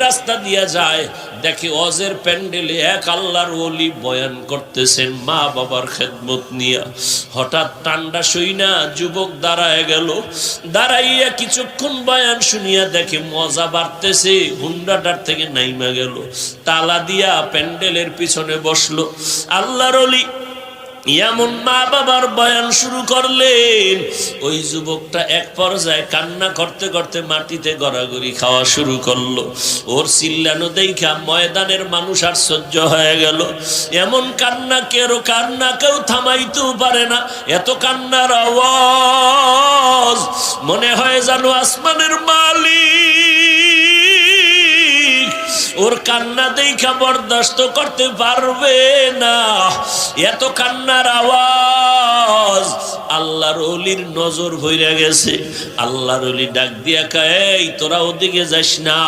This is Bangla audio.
রাস্তা দিয়া যায়, দেখে ওয়াজের প্যান্ডেলে এক আল্লাহর ওলি বয়ান করতেছেন মা বাবার খেদমত নিয়া। হঠাৎ ঠান্ডা সইনা যুবক দাঁড়ায় গেল। দাঁড়াইয়া কিছুক্ষণ বয়ান শুনিয়া দেখে মজা বাড়তেছে, হুন্ডাটার থেকে নাইমা গেল, তালা দিয়া প্যান্ডেলের পিছনে বসলো। আল্লাহর ওলি এমন মা বাবার বয়ান শুরু করলেন, ওই যুবকটা এক পর্যায়ে কান্না করতে করতে মাটিতে গড়াগড়ি খাওয়া শুরু করলো। ওর চিল্লানো দেখা ময়দানের মানুষ আর সহ্য হয়ে গেল। এমন কান্না কেউ থামাইতেও পারে না, এত কান্নার আওয়াজ মনে হয় জানো আসমানের মালিক ওর কান্না দেখা বরদাস্ত করতে পারবে না। এত কান্নার আওয়াজ, আল্লাহর ওলির নজর ভইরা গেছে। আল্লাহর ওলি ডাক দিয়া কয়, এই তোরা ওদিকে যাস না।